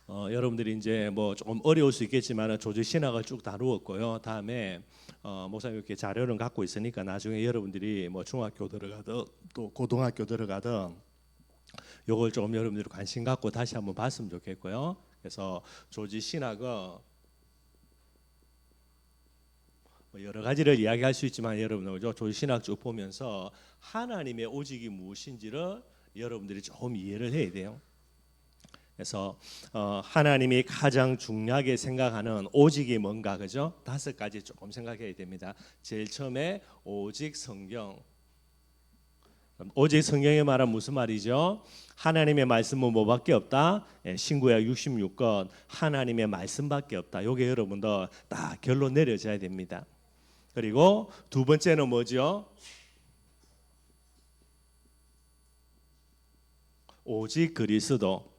여러분들이 이제 뭐 조금 어려울 수 있겠지만 조직 신학을 쭉 다루었고요. 다음에 목사님 이렇게 자료는 갖고 있으니까 나중에 여러분들이 뭐 중학교 들어가든 또 고등학교 들어가든 요걸 조금 여러분들이 관심 갖고 다시 한번 봤으면 좋겠고요. 그래서 조직 신학은 뭐 여러 가지를 이야기할 수 있지만 여러분들 조직 신학 쭉 보면서 하나님의 오직이 무엇인지를 여러분들이 좀 이해를 해야 돼요. 그래서 하나님이 가장 중요하게 생각하는 오직이 뭔가, 그죠? 5가지 조금 생각해야 됩니다. 제일 처음에 오직 성경. 오직 성경의 말은 무슨 말이죠? 하나님의 말씀은 뭐밖에 없다? 신구약 66권 하나님의 말씀밖에 없다. 요게 여러분들 딱 결론 내려져야 됩니다. 그리고 두 번째는 뭐죠? 오직 그리스도.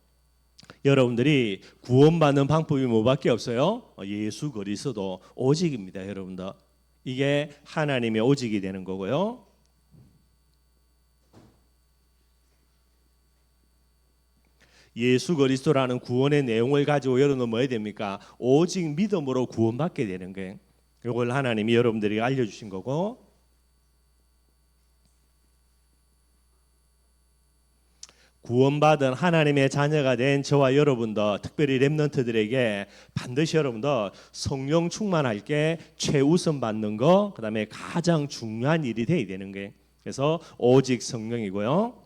여러분들이 구원받는 방법이 뭐밖에 없어요? 예수 그리스도 오직입니다, 여러분들. 이게 하나님의 오직이 되는 거고요. 예수 그리스도라는 구원의 내용을 가지고 여러분은 뭐 해야 됩니까? 오직 믿음으로 구원받게 되는 거예요. 이걸 하나님이 여러분들에게 알려주신 거고, 구원받은 하나님의 자녀가 된 저와 여러분들, 특별히 렘넌트들에게 반드시 여러분들 성령 충만할 게 최우선 받는 거, 그 다음에 가장 중요한 일이 돼야 되는 거예요. 그래서 오직 성령이고요.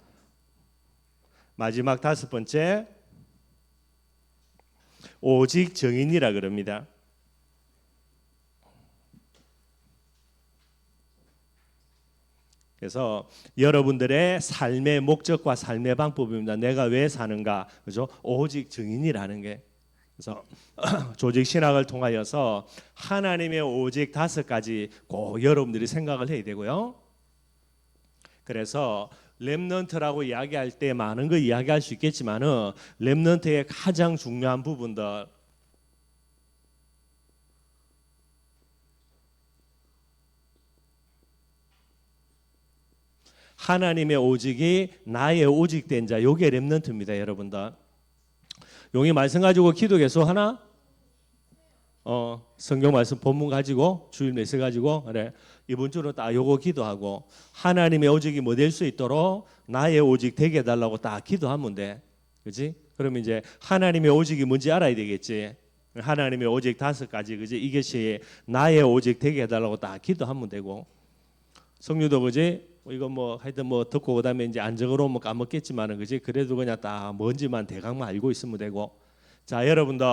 마지막 5번째, 오직 정인이라 그럽니다. 그래서 여러분들의 삶의 목적과 삶의 방법입니다. 내가 왜 사는가, 그죠? 오직 증인이라는 게. 그래서 조직 신학을 통하여서 하나님의 오직 5가지 꼭 여러분들이 생각을 해야 되고요. 그래서 렘넌트라고 이야기할 때 많은 거 이야기할 수 있겠지만은 렘넌트의 가장 중요한 부분들, 하나님의 오직이 나의 오직된 자, 요게 렘넌트입니다, 여러분들. 용이 말씀 가지고 기도 계속 하나? 성경 말씀 본문 가지고 주일 메시지 가지고 그래. 이번 주는 딱 요거 기도하고 하나님의 오직이 뭐 될 수 있도록 나의 오직 되게 해달라고 딱 기도하면 돼. 그렇지? 그러면 이제 하나님의 오직이 뭔지 알아야 되겠지. 하나님의 오직 5가지, 그지? 이것이 나의 오직 되게 해달라고 딱 기도하면 되고. 성유도 그지? 이거 뭐 하여튼 뭐 듣고 그다음에 이제 안 적어놓으면 까먹겠지만은 그지? 그래도 그냥 딱 뭔지만 대강만 알고 있으면 되고. 자, 여러분들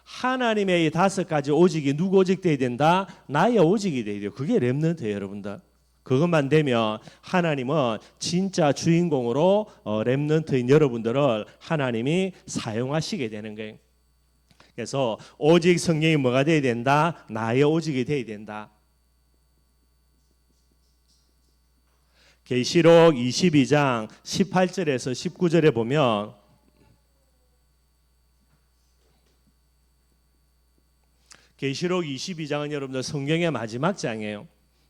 하나님의 이 5가지 오직이 누구 오직 돼야 된다? 나의 오직이 돼야 돼요. 그게 렘넌트예요, 여러분들. 그것만 되면 하나님은 진짜 주인공으로 렘넌트인 여러분들을 하나님이 사용하시게 되는 거예요. 그래서 오직 성령이 뭐가 돼야 된다? 나의 오직이 돼야 된다. 계시록 22장 18절에서 19절에 보면 계시록 22장은 여러분들 성경의 마지막 장이에요.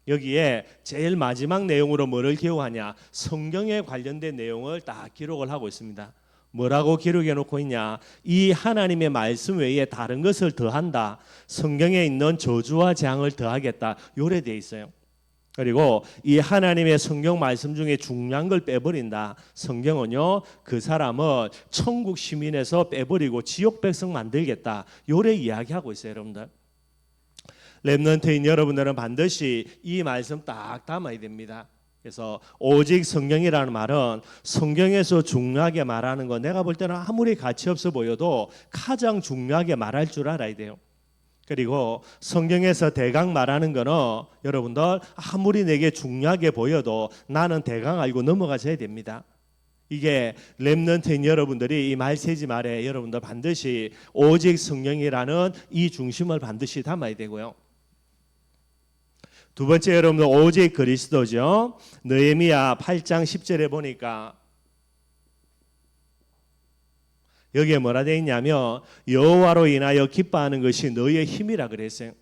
여기에 제일 마지막 내용으로 뭐를 기록하냐? 성경에 관련된 내용을 다 기록을 하고 있습니다. 뭐라고 기록해 놓고 있냐? 이 하나님의 말씀 외에 다른 것을 더한다. 성경에 있는 저주와 재앙을 더하겠다. 요래 돼 있어요. 그리고 이 하나님의 성경 말씀 중에 중요한 걸 빼버린다. 성경은요, 그 사람을 천국 시민에서 빼버리고 지옥 백성 만들겠다. 요래 이야기하고 있어요, 여러분들. 렘넌트인 여러분들은 반드시 이 말씀 딱 담아야 됩니다. 그래서 오직 성경이라는 말은 성경에서 중요하게 말하는 거, 내가 볼 때는 아무리 가치 없어 보여도 가장 중요하게 말할 줄 알아야 돼요. 그리고 성경에서 대강 말하는 거는 여러분들 아무리 내게 중요하게 보여도 나는 대강 알고 넘어가셔야 됩니다. 이게 렘넌트인 여러분들이 이 말세지 말에 여러분들 반드시 오직 성령이라는 이 중심을 반드시 담아야 되고요. 두 번째, 여러분들 오직 그리스도죠. 느헤미야 8장 10절에 보니까 여기에 뭐라 되어 있냐면 여호와로 인하여 기뻐하는 것이 너희의 힘이라 그랬어요.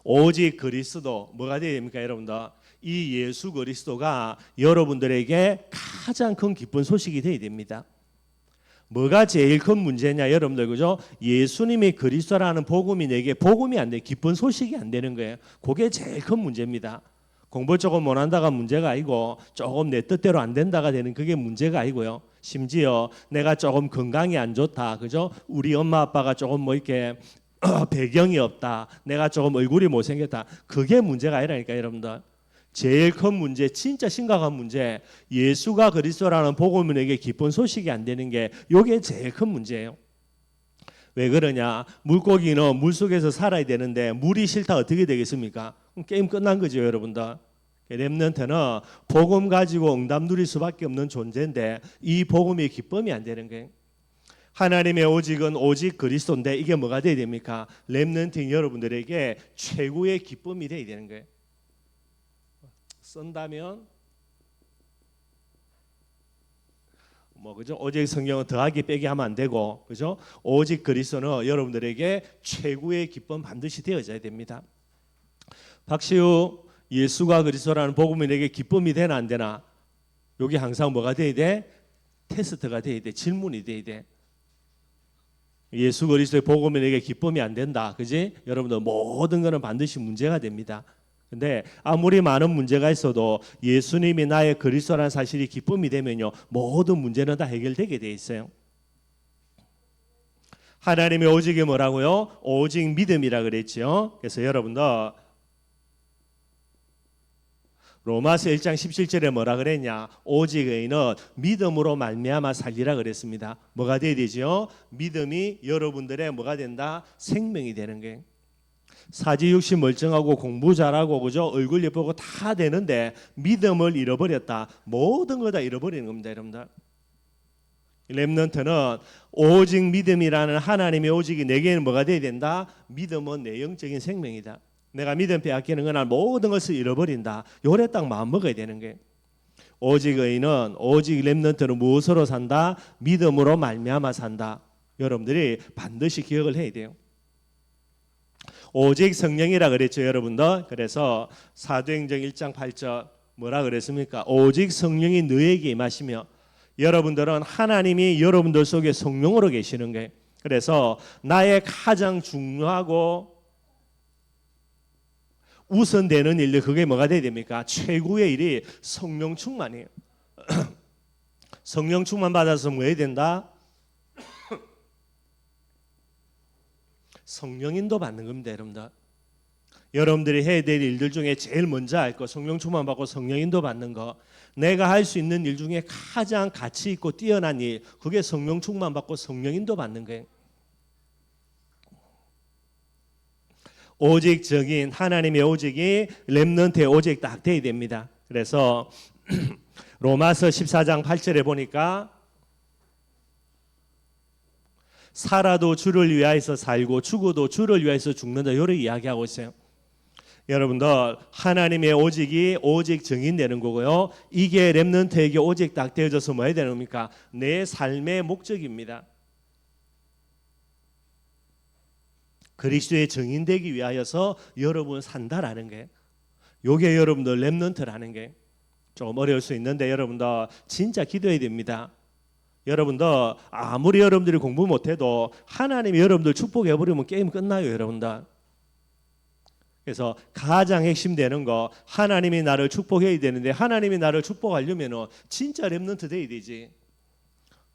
오직 그리스도 뭐가 되어야 됩니까, 여러분들? 이 예수 그리스도가 여러분들에게 가장 큰 기쁜 소식이 되어야 됩니다. 뭐가 제일 큰 문제냐 여러분들 그죠? 예수님이 그리스도라는 복음이 내게 복음이 안 돼, 기쁜 소식이 안 되는 거예요. 그게 제일 큰 문제입니다. 공부 조금 못한다가 문제가 아니고 조금 내 뜻대로 안 된다가 되는 그게 문제가 아니고요. 심지어 내가 조금 건강이 안 좋다, 그죠? 우리 엄마 아빠가 조금 뭐 이렇게 배경이 없다, 내가 조금 얼굴이 못생겼다, 그게 문제가 아니라니까 여러분들. 제일 큰 문제, 진짜 심각한 문제, 예수가 그리스도라는 복음이 내게 기쁜 소식이 안 되는 게 이게 제일 큰 문제예요. 왜 그러냐? 물고기는 물속에서 살아야 되는데 물이 싫다 어떻게 되겠습니까? 게임 끝난 거죠 여러분들. 렘넌트는 복음 가지고 응답 누릴 수밖에 없는 존재인데 이 복음이 기쁨이 안 되는 거예요. 하나님의 오직은 오직 그리스도인데 이게 뭐가 돼야 됩니까? 렘넌트 여러분들에게 최고의 기쁨이 돼야 되는 거예요. 쓴다면 뭐 그죠? 오직 성경은 더하기 빼기 하면 안 되고 그죠? 오직 그리스도는 여러분들에게 최고의 기쁨 반드시 되어져야 됩니다. 박시우, 예수가 그리스도라는 복음이 내게 기쁨이 되나 안 되나? 여기 항상 뭐가 돼야 돼? 테스트가 돼야 돼. 질문이 돼야 돼. 예수 그리스도의 복음이 내게 기쁨이 안 된다, 그지? 여러분들 모든 것은 반드시 문제가 됩니다. 근데 아무리 많은 문제가 있어도 예수님이 나의 그리스도라는 사실이 기쁨이 되면요 모든 문제는 다 해결되게 돼 있어요. 하나님의 오직이 뭐라고요? 오직 믿음이라 그랬죠. 그래서 여러분들 로마서 1장 17절에 뭐라 그랬냐? 오직 의인은 믿음으로 말미암아 살리라 그랬습니다. 뭐가 돼야 되죠? 믿음이 여러분들의 뭐가 된다? 생명이 되는 거예요. 사지육신 멀쩡하고 공부 잘하고 그죠? 얼굴 예쁘고 다 되는데 믿음을 잃어버렸다. 모든 거 다 잃어버리는 겁니다, 여러분들. 렘넌트는 오직 믿음이라는 하나님의 오직이 내게는 뭐가 돼야 된다? 믿음은 내 영적인 생명이다. 내가 믿음 빼앗기는 거나 모든 것을 잃어버린다. 요래 딱 마음 먹어야 되는 거예요. 오직 의인은 오직 렘넌트는 무엇으로 산다? 믿음으로 말미암아 산다. 여러분들이 반드시 기억을 해야 돼요. 오직 성령이라 그랬죠 여러분들. 그래서 사도행전 1장 8절 뭐라 그랬습니까? 오직 성령이 너에게 임하시며 여러분들은 하나님이 여러분들 속에 성령으로 계시는 거예요. 그래서 나의 가장 중요하고 우선되는 일들 그게 뭐가 돼야 됩니까? 최고의 일이 성령 충만이에요. 성령 충만 받아서 뭐 해야 된다? 성령인도 받는 겁니다, 여러분들. 여러분들이 해야 될 일들 중에 제일 먼저 할 거, 성령 충만 받고 성령인도 받는 거. 내가 할 수 있는 일 중에 가장 가치 있고 뛰어난 일, 그게 성령 충만 받고 성령인도 받는 거예요. 오직적인 하나님의 오직이 렘넌트의 오직 딱 돼야 됩니다. 그래서 로마서 14장 8절에 보니까 살아도 주를 위하여서 살고 죽어도 주를 위하여서 죽는다, 이렇게 이야기하고 있어요. 여러분들 하나님의 오직이 오직 정인되는 거고요. 이게 렘넌트에게 오직 딱 되어져서 뭐 해야 되는 겁니까? 내 삶의 목적입니다. 그리스도의 정인되기 위하여서 여러분 산다라는 게, 요게 여러분들 렘넌트라는 게 조금 어려울 수 있는데 여러분들 진짜 기도해야 됩니다. 여러분들 아무리 여러분들이 공부 못해도 하나님이 여러분들 축복해버리면 게임 끝나요 여러분들. 그래서 가장 핵심되는 거, 하나님이 나를 축복해야 되는데 하나님이 나를 축복하려면 진짜 렘넌트 돼야 되지.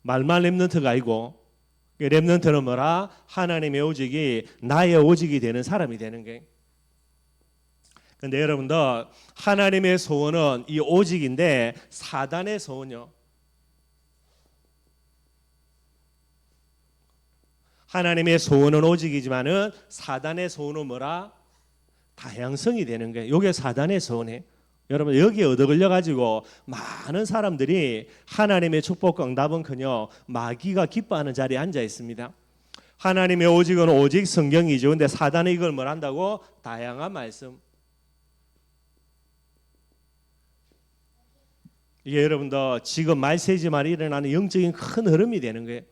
말만 렘넌트가 아니고, 렘넌트는 뭐라? 하나님의 오직이 나의 오직이 되는 사람이 되는 게. 근데 여러분들 하나님의 소원은 이 오직인데 사단의 소원요, 하나님의 소원은 오직이지만은 사단의 소원은 뭐라? 다양성이 되는 거예요. 이게 사단의 소원이에요. 여러분 여기에 얻어 걸려 가지고 많은 사람들이 하나님의 축복과 응답은커녕 마귀가 기뻐하는 자리에 앉아 있습니다. 하나님의 오직은 오직 성경이죠. 근데 사단이 이걸 뭘 한다고? 다양한 말씀. 이게 여러분들 지금 말세지만 일어나는 영적인 큰 흐름이 되는 거예요.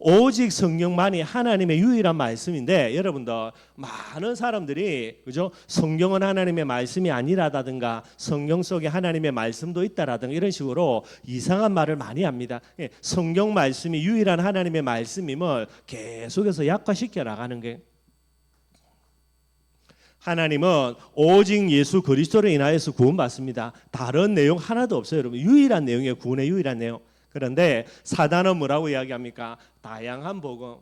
오직 성경만이 하나님의 유일한 말씀인데 여러분들 많은 사람들이 그죠? 성경은 하나님의 말씀이 아니라든가 성경 속에 하나님의 말씀도 있다라든가 이런 식으로 이상한 말을 많이 합니다. 성경 말씀이 유일한 하나님의 말씀임을 계속해서 약화시켜 나가는 게 하나님은 오직 예수 그리스도로 인하여서 구원받습니다. 다른 내용 하나도 없어요, 여러분. 유일한 내용이에요. 구원의 유일한 내용. 그런데 사단은 뭐라고 이야기합니까? 다양한 복음.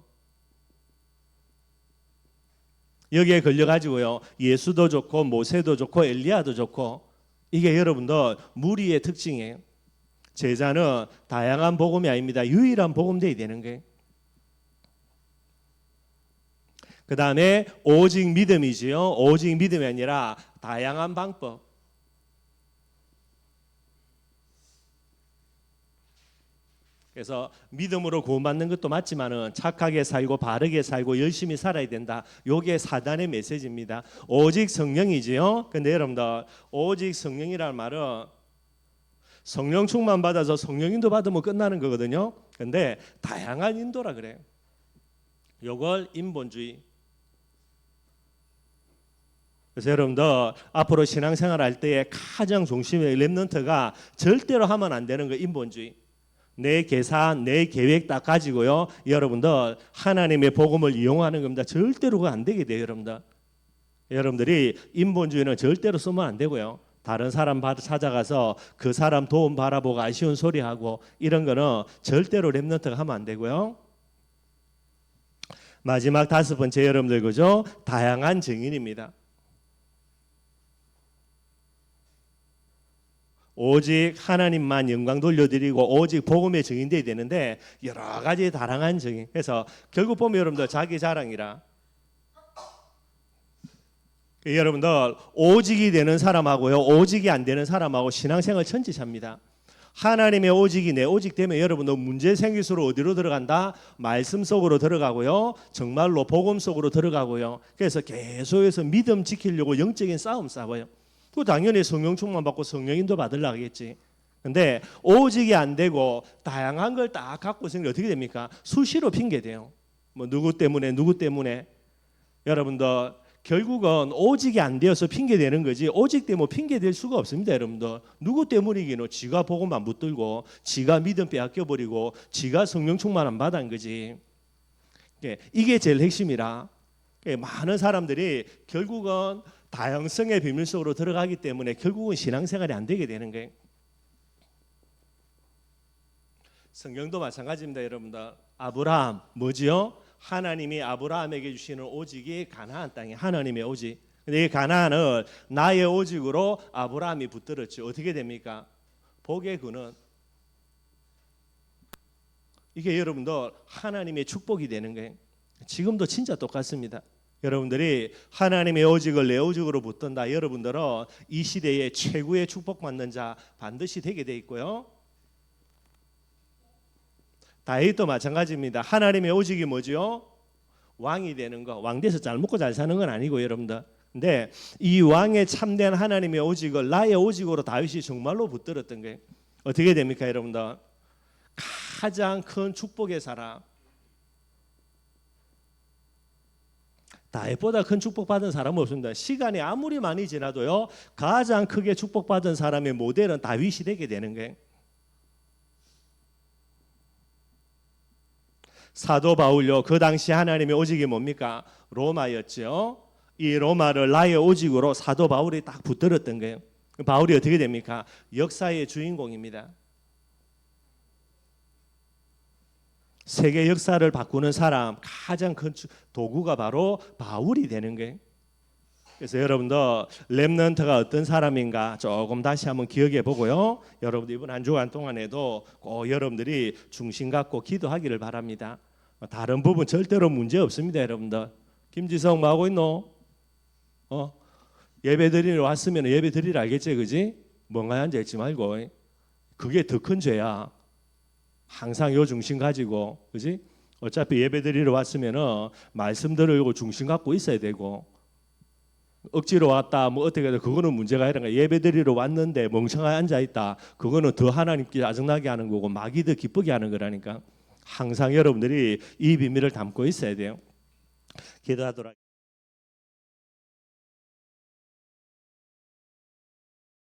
여기에 걸려가지고요. 예수도 좋고 모세도 좋고 엘리야도 좋고 이게 여러분들 무리의 특징이에요. 제자는 다양한 복음이 아닙니다. 유일한 복음 되어야 되는 거예요. 그 다음에 오직 믿음이지요. 오직 믿음이 아니라 다양한 방법. 그래서 믿음으로 구원받는 것도 맞지만은 착하게 살고 바르게 살고 열심히 살아야 된다. 요게 사단의 메시지입니다. 오직 성령이지요. 근데 여러분들 오직 성령이라는 말은 성령 충만 받아서 성령 인도 받으면 끝나는 거거든요. 근데 다양한 인도라 그래요. 요걸 인본주의. 그래서 여러분들 앞으로 신앙생활 할 때에 가장 중심의 렘넌트가 절대로 하면 안 되는 거 인본주의. 내 계산, 내 계획 다 가지고요. 여러분들 하나님의 복음을 이용하는 겁니다. 절대로 그거 안 되게 돼요, 여러분들. 여러분들이 인본주의는 절대로 쓰면 안 되고요. 다른 사람 찾아가서 그 사람 도움 바라보고 아쉬운 소리하고 이런 거는 절대로 렘넌트가 하면 안 되고요. 마지막 5번째 여러분들 그죠? 다양한 증인입니다. 오직 하나님만 영광 돌려드리고 오직 복음의 증인되어야 되는데 여러 가지 다양한 증인. 그래서 결국 보면 여러분들 자기 자랑이라 여러분들 오직이 되는 사람하고요 오직이 안 되는 사람하고 신앙생활 천지차입니다. 하나님의 오직이 내 오직 되면 여러분들 문제 생길수록 어디로 들어간다? 말씀 속으로 들어가고요 정말로 복음 속으로 들어가고요. 그래서 계속해서 믿음 지키려고 영적인 싸움 싸워요. 그 당연히 성령 충만 받고 성령인도 받으려고 하겠지. 근데 오직이 안 되고 다양한 걸 딱 갖고 있으면 어떻게 됩니까? 수시로 핑계대요. 뭐 누구 때문에 여러분들 결국은 오직이 안 되어서 핑계대는 거지 오직 때문에 핑계댈 수가 없습니다. 여러분들 누구 때문이기는 지가 복음 안 붙들고 지가 믿음 빼앗겨버리고 지가 성령 충만 안 받은 거지. 이게 제일 핵심이라 많은 사람들이 결국은 다양성의 비밀 속으로 들어가기 때문에 결국은 신앙생활이 안 되게 되는 거예요. 성경도 마찬가지입니다. 여러분들 아브라함 뭐지요? 하나님이 아브라함에게 주시는 오직이 가나안 땅에 하나님의 오직. 근데 이 가나안을 나의 오직으로 아브라함이 붙들었죠. 어떻게 됩니까? 복의 근원. 이게 여러분들 하나님의 축복이 되는 거예요. 지금도 진짜 똑같습니다. 여러분들이 하나님의 오직을 내 오직으로 붙든다. 여러분들은 이 시대에 최고의 축복받는 자 반드시 되게 돼 있고요. 다윗도 마찬가지입니다. 하나님의 오직이 뭐죠? 왕이 되는 거. 왕 돼서 잘 먹고 잘 사는 건 아니고 여러분들. 근데 이 왕의 참된 하나님의 오직을 나의 오직으로 다윗이 정말로 붙들었던 거예요. 어떻게 됩니까, 여러분들? 가장 큰 축복의 사람. 다윗보다 큰 축복받은 사람은 없습니다. 시간이 아무리 많이 지나도요 가장 크게 축복받은 사람의 모델은 다윗이 되게 되는 거예요. 사도 바울요 그 당시 하나님의 오직이 뭡니까? 로마였죠. 이 로마를 나의 오직으로 사도 바울이 딱 붙들었던 거예요. 바울이 어떻게 됩니까? 역사의 주인공입니다. 세계 역사를 바꾸는 사람 가장 큰 도구가 바로 바울이 되는 거예요. 그래서 여러분들 렘넌트가 어떤 사람인가 조금 다시 한번 기억해 보고요. 여러분들 이번 한 주간 동안에도 꼭 여러분들이 중심 갖고 기도하기를 바랍니다. 다른 부분 절대로 문제 없습니다. 여러분들 김지성 뭐 하고 있노? 예배 드리러 왔으면 예배 드리러 알겠지, 그지? 멍하니 앉아 있지 말고 그게 더 큰 죄야. 항상 요 중심 가지고, 그지? 어차피 예배 드리러 왔으면은 말씀 들으려고 중심 갖고 있어야 되고, 억지로 왔다 뭐 어떻게 해도 그거는 문제가 아니라 예배 드리러 왔는데 멍청하게 앉아 있다. 그거는 더 하나님께 짜증나게 하는 거고 마귀 더 기쁘게 하는 거라니까. 항상 여러분들이 이 비밀을 담고 있어야 돼요. 기도하도록.